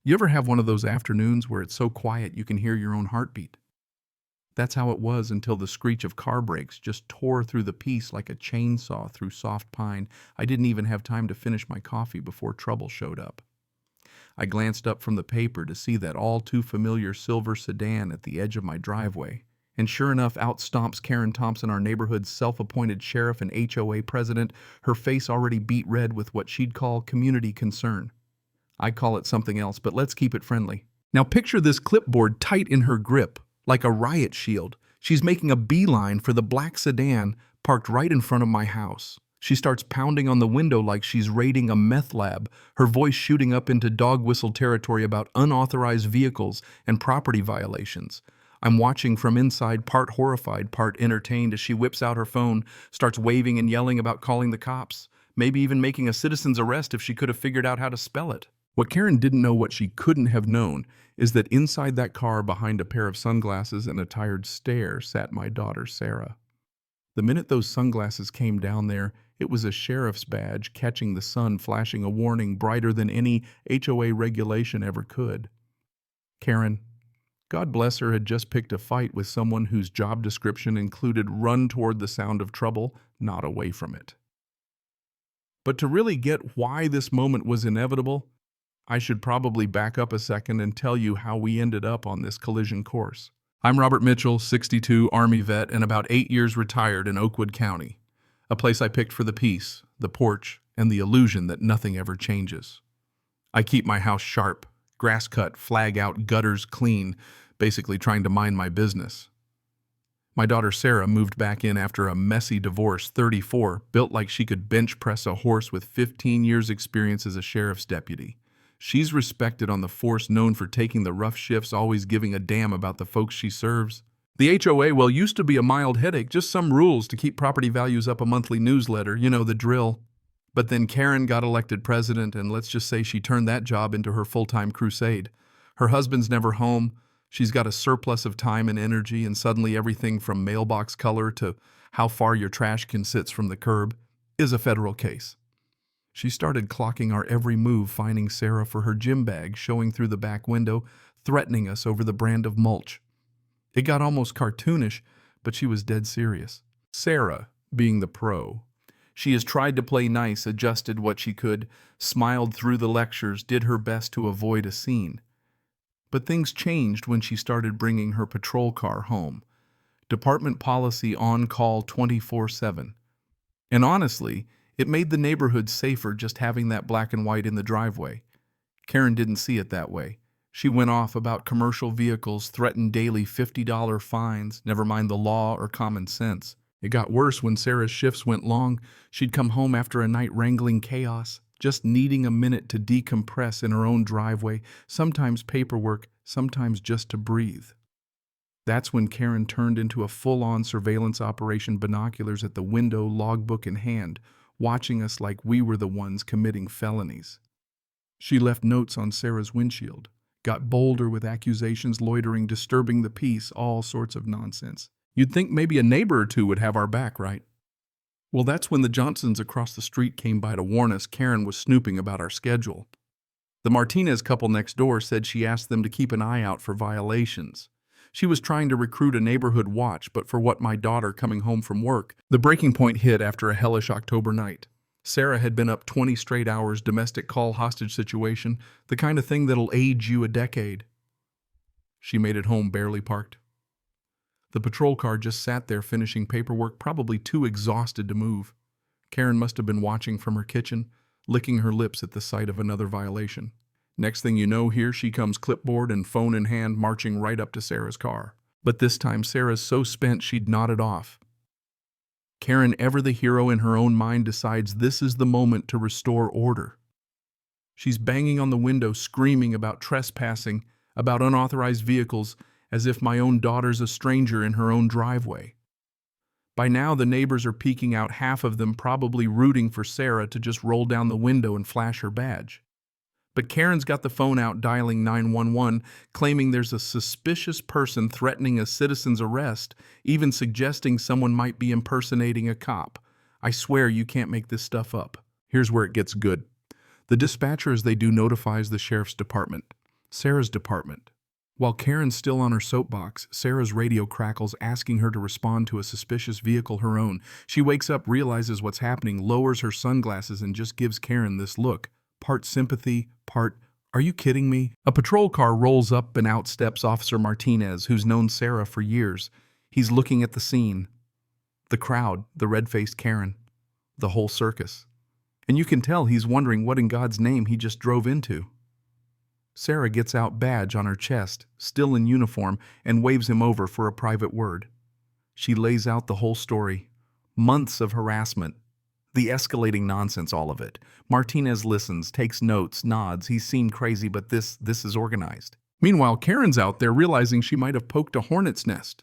You ever have one of those afternoons where it's so quiet you can hear your own heartbeat? That's how it was until the screech of car brakes just tore through the peace like a chainsaw through soft pine. I didn't even have time to finish my coffee before trouble showed up. I glanced up from the paper to see that all too familiar silver sedan at the edge of my driveway. And sure enough, out stomps Karen Thompson, our neighborhood's self-appointed sheriff and HOA president, her face already beet red with what she'd call community concern. I call it something else, but let's keep it friendly. Now picture this clipboard tight in her grip, like a riot shield. She's making a beeline for the black sedan parked right in front of my house. She starts pounding on the window like she's raiding a meth lab, her voice shooting up into dog whistle territory about unauthorized vehicles and property violations. I'm watching from inside, part horrified, part entertained, as she whips out her phone, starts waving and yelling about calling the cops, maybe even making a citizen's arrest if she could have figured out how to spell it. What Karen didn't know, what she couldn't have known, is that inside that car, behind a pair of sunglasses and a tired stare, sat my daughter, Sarah. The minute those sunglasses came down there, it was a sheriff's badge catching the sun, flashing a warning brighter than any HOA regulation ever could. Karen, God bless her, had just picked a fight with someone whose job description included run toward the sound of trouble, not away from it. But to really get why this moment was inevitable, I should probably back up a second and tell you how we ended up on this collision course. I'm Robert Mitchell, 62, Army vet, and about 8 years retired in Oakwood County, a place I picked for the peace, the porch, and the illusion that nothing ever changes. I keep my house sharp, grass cut, flag out, gutters clean, basically trying to mind my business. My daughter Sarah moved back in after a messy divorce, 34, built like she could bench press a horse with 15 years experience as a sheriff's deputy. She's respected on the force, known for taking the rough shifts, always giving a damn about the folks she serves. The HOA, well, used to be a mild headache, just some rules to keep property values up, a monthly newsletter, you know, the drill. But then Karen got elected president, and let's just say she turned that job into her full-time crusade. Her husband's never home, she's got a surplus of time and energy, and suddenly everything from mailbox color to how far your trash can sit from the curb is a federal case. She started clocking our every move, finding Sarah for her gym bag, showing through the back window, threatening us over the brand of mulch. It got almost cartoonish, but she was dead serious. Sarah, being the pro, she has tried to play nice, adjusted what she could, smiled through the lectures, did her best to avoid a scene. But things changed when she started bringing her patrol car home. Department policy, on call 24/7. And honestly, it made the neighborhood safer just having that black and white in the driveway. Karen didn't see it that way. She went off about commercial vehicles, threatened daily $50 fines, never mind the law or common sense. It got worse when Sarah's shifts went long. She'd come home after a night wrangling chaos, just needing a minute to decompress in her own driveway, sometimes paperwork, sometimes just to breathe. That's when Karen turned into a full-on surveillance operation, binoculars at the window, logbook in hand, watching us like we were the ones committing felonies. She left notes on Sarah's windshield, got bolder with accusations, loitering, disturbing the peace, all sorts of nonsense. You'd think maybe a neighbor or two would have our back, right? Well, that's when the Johnsons across the street came by to warn us Karen was snooping about our schedule. The Martinez couple next door said she asked them to keep an eye out for violations. She was trying to recruit a neighborhood watch, but for what my daughter coming home from work. The breaking point hit after a hellish October night. Sarah had been up 20 straight hours, domestic call hostage situation, the kind of thing that'll age you a decade. She made it home barely parked. The patrol car just sat there finishing paperwork, probably too exhausted to move. Karen must have been watching from her kitchen, licking her lips at the sight of another violation. Next thing you know, here she comes, clipboard and phone in hand, marching right up to Sarah's car. But this time Sarah's so spent she'd nodded off. Karen, ever the hero in her own mind, decides this is the moment to restore order. She's banging on the window, screaming about trespassing, about unauthorized vehicles, as if my own daughter's a stranger in her own driveway. By now the neighbors are peeking out, half of them probably rooting for Sarah to just roll down the window and flash her badge. But Karen's got the phone out, dialing 911, claiming there's a suspicious person threatening a citizen's arrest, even suggesting someone might be impersonating a cop. I swear you can't make this stuff up. Here's where it gets good. The dispatcher, as they do, notifies the sheriff's department. Sarah's department. While Karen's still on her soapbox, Sarah's radio crackles asking her to respond to a suspicious vehicle her own. She wakes up, realizes what's happening, lowers her sunglasses, and just gives Karen this look. Part sympathy, part, "Are you kidding me?" A patrol car rolls up and out steps Officer Martinez, who's known Sarah for years. He's looking at the scene. The crowd, the red-faced Karen, the whole circus. And you can tell he's wondering what in God's name he just drove into. Sarah gets out, badge on her chest, still in uniform, and waves him over for a private word. She lays out the whole story. Months of harassment. The escalating nonsense, all of it. Martinez listens, takes notes, nods. He's seen crazy, but this is organized. Meanwhile, Karen's out there realizing she might have poked a hornet's nest.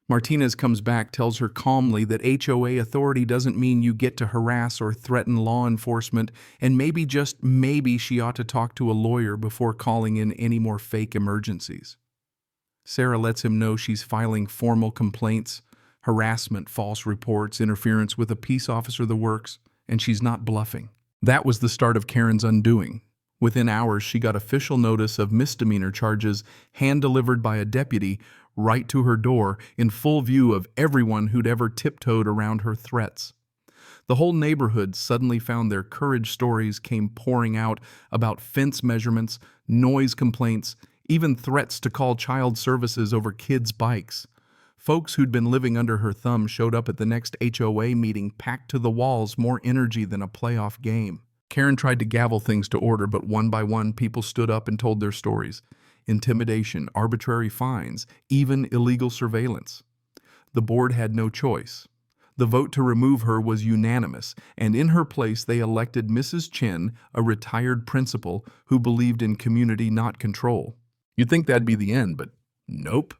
Martinez comes back, tells her calmly that HOA authority doesn't mean you get to harass or threaten law enforcement, and maybe, just maybe, she ought to talk to a lawyer before calling in any more fake emergencies. Sarah lets him know she's filing formal complaints, harassment, false reports, interference with a peace officer, the works, and she's not bluffing. That was the start of Karen's undoing. Within hours, she got official notice of misdemeanor charges hand-delivered by a deputy right to her door in full view of everyone who'd ever tiptoed around her threats. The whole neighborhood suddenly found their courage stories came pouring out about fence measurements, noise complaints, even threats to call child services over kids' bikes. Folks who'd been living under her thumb showed up at the next HOA meeting packed to the walls, more energy than a playoff game. Karen tried to gavel things to order, but one by one people stood up and told their stories. Intimidation, arbitrary fines, even illegal surveillance. The board had no choice. The vote to remove her was unanimous, and in her place they elected Mrs. Chen, a retired principal who believed in community, not control. You'd think that'd be the end, but nope.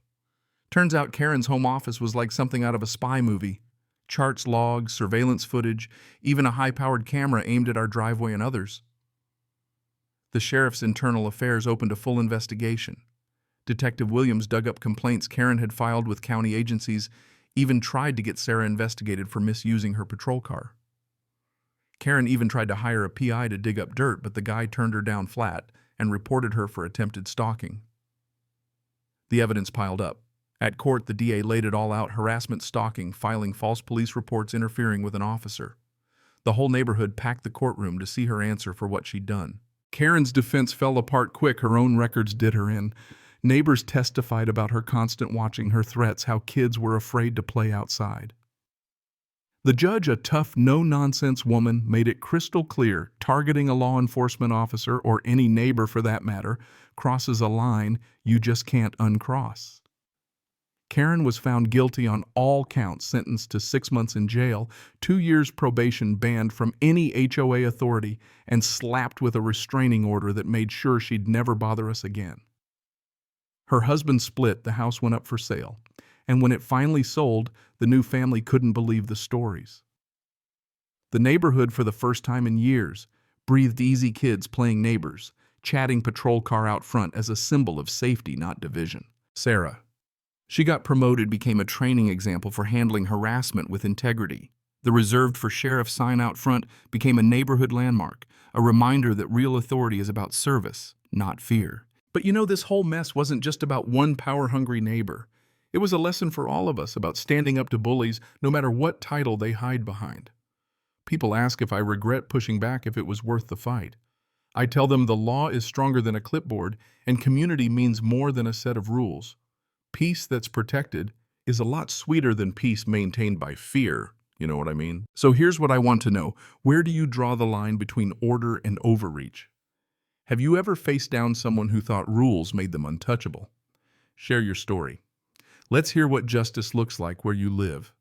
Turns out Karen's home office was like something out of a spy movie. Charts, logs, surveillance footage, even a high-powered camera aimed at our driveway and others. The sheriff's internal affairs opened a full investigation. Detective Williams dug up complaints Karen had filed with county agencies, even tried to get Sarah investigated for misusing her patrol car. Karen even tried to hire a PI to dig up dirt, but the guy turned her down flat and reported her for attempted stalking. The evidence piled up. At court, the DA laid it all out: harassment, stalking, filing false police reports, interfering with an officer. The whole neighborhood packed the courtroom to see her answer for what she'd done. Karen's defense fell apart quick. Her own records did her in. Neighbors testified about her constant watching, her threats, how kids were afraid to play outside. The judge, a tough, no-nonsense woman, made it crystal clear targeting a law enforcement officer, or any neighbor for that matter, crosses a line you just can't uncross. Karen was found guilty on all counts, sentenced to 6 months in jail, 2 years probation, banned from any HOA authority, and slapped with a restraining order that made sure she'd never bother us again. Her husband split, the house went up for sale, and when it finally sold, the new family couldn't believe the stories. The neighborhood, for the first time in years, breathed easy: kids playing neighbors, chatting, patrol car out front as a symbol of safety, not division. Sarah. She got promoted, became a training example for handling harassment with integrity. The reserved for sheriff sign out front became a neighborhood landmark, a reminder that real authority is about service, not fear. But you know, this whole mess wasn't just about one power-hungry neighbor. It was a lesson for all of us about standing up to bullies, no matter what title they hide behind. People ask if I regret pushing back, if it was worth the fight. I tell them the law is stronger than a clipboard, and community means more than a set of rules. Peace that's protected is a lot sweeter than peace maintained by fear, you know what I mean? So here's what I want to know. Where do you draw the line between order and overreach? Have you ever faced down someone who thought rules made them untouchable? Share your story. Let's hear what justice looks like where you live.